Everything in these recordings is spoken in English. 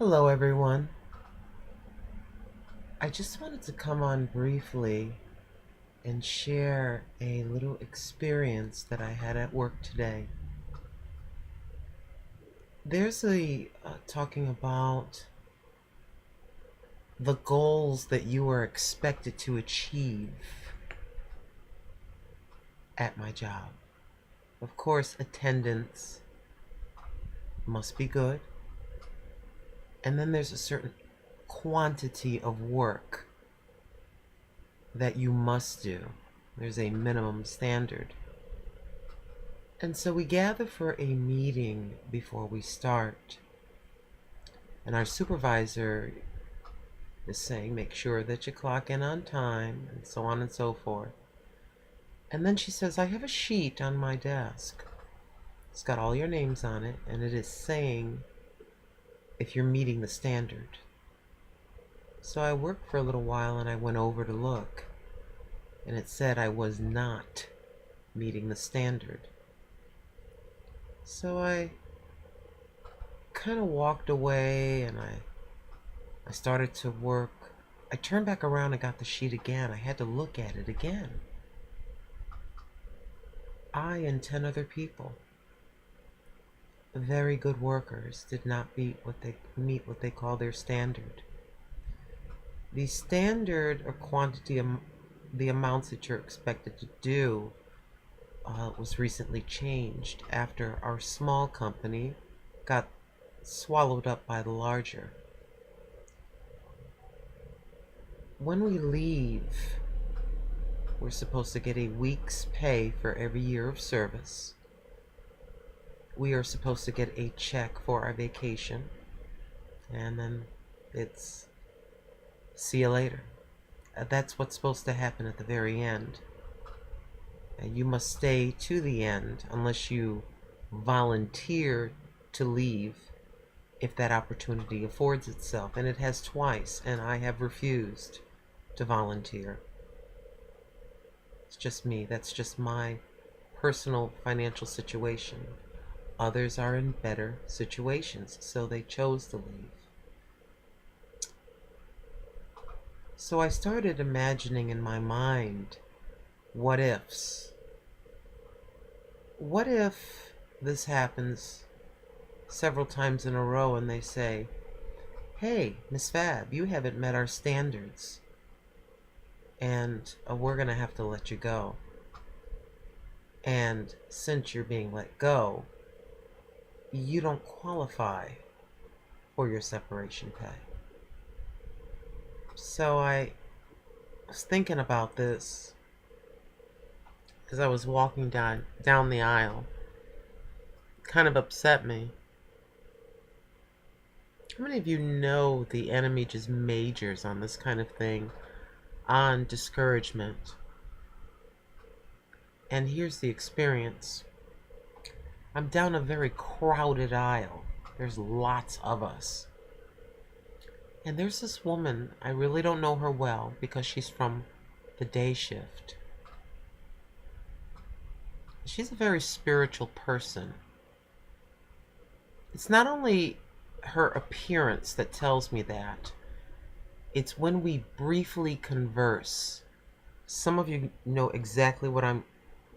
Hello, everyone. I just wanted to come on briefly and share a little experience that I had at work today. There's a talking about the goals that you are expected to achieve at my job. Of course, attendance must be good, and then there's a certain quantity of work that you must do. There's a minimum standard. And so we gather for a meeting before we start. And our supervisor is saying, make sure that you clock in on time, and so on and so forth. And then she says, I have a sheet on my desk. It's got all your names on it, and it is saying if you're meeting the standard. So I worked for a little while, and I went over to look, and it said I was not meeting the standard. So I kind of walked away, and I started to work. I turned back around and got the sheet again. I had to look at it again. I and 10 other people, very good workers, did not meet what they call their standard. The standard or quantity of the amounts that you're expected to do was recently changed after our small company got swallowed up by the larger. When we leave, we're supposed to get a week's pay for every year of service. We are supposed to get a check for our vacation, and then it's see you later. That's what's supposed to happen at the very end. And you must stay to the end unless you volunteer to leave if that opportunity affords itself. And it has twice, and I have refused to volunteer. It's just me. That's just my personal financial situation. Others are in better situations, so they chose to leave. So I started imagining in my mind what ifs. What if this happens several times in a row and they say, hey, Miss Fab, you haven't met our standards, and we're going to have to let you go. And since you're being let go, you don't qualify for your separation pay. So I was thinking about this as I was walking down the aisle. It kind of upset me. How many of you know the enemy just majors on this kind of thing, on discouragement? And here's the experience. I'm down a very crowded aisle. There's lots of us. And there's this woman, I really don't know her well because she's from the day shift. She's a very spiritual person. It's not only her appearance that tells me that, it's when we briefly converse. Some of you know exactly what I'm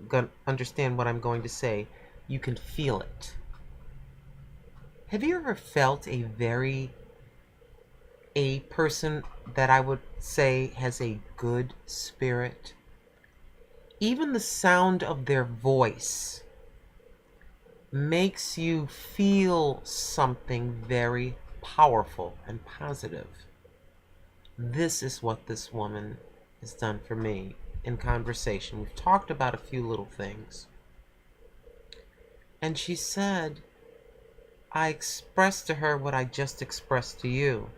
going to understand what I'm going to say. You can feel it. Have you ever felt a person that I would say has a good spirit? Even the sound of their voice makes you feel something very powerful and positive. This is what this woman has done for me in conversation. We've talked about a few little things. And she said, I expressed to her what I just expressed to you.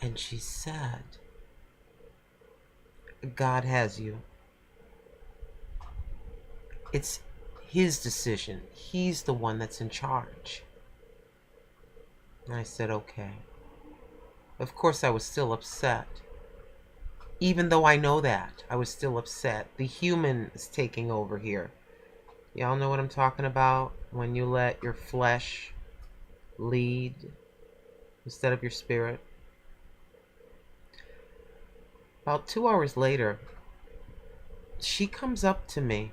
And she said, God has you. It's his decision. He's the one that's in charge. And I said, okay. Of course, I was still upset. Even though I know that, I was still upset. The human is taking over here. Y'all know what I'm talking about? When you let your flesh lead. instead of your spirit. About 2 hours later, she comes up to me.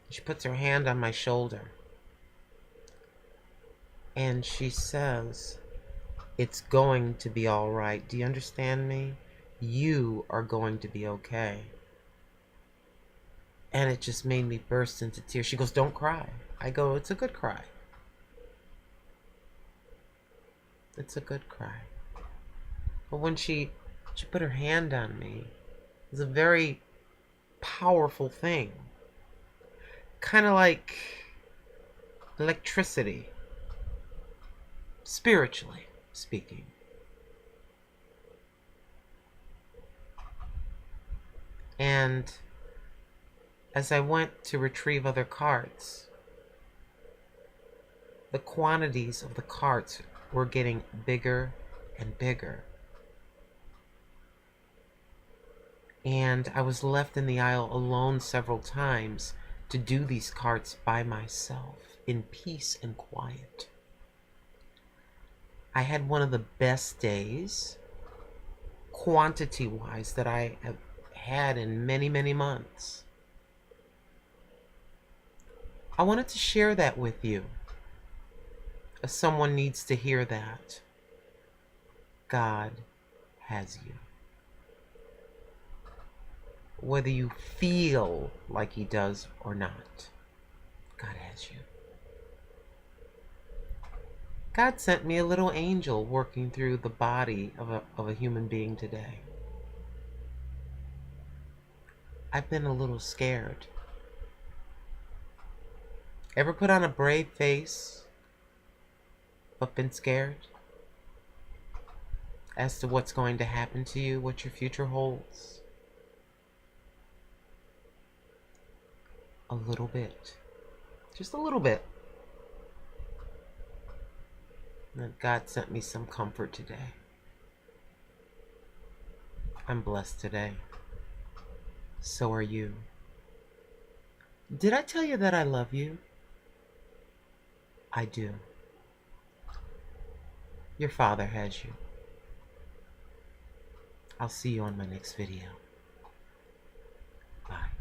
She puts her hand on my shoulder. And she says, "It's going to be all right. Do you understand me? You are going to be okay." And it just made me burst into tears. She goes, "Don't cry." I go, "It's a good cry. It's a good cry." But when she put her hand on me, it was a very powerful thing. Kind of like electricity, spiritually speaking. And as I went to retrieve other cards, the quantities of the cards were getting bigger and bigger. And I was left in the aisle alone several times to do these cards by myself in peace and quiet. I had one of the best days, quantity-wise, that I have had in many, many months. I wanted to share that with you, as someone needs to hear that. God has you. Whether you feel like He does or not, God has you. God sent me a little angel working through the body of a human being today. I've been a little scared. Ever put on a brave face, but been scared as to what's going to happen to you, what your future holds? A little bit. Just a little bit. And God sent me some comfort today. I'm blessed today. So are you. Did I tell you that I love you? I do. Your Father has you. I'll see you on my next video. Bye.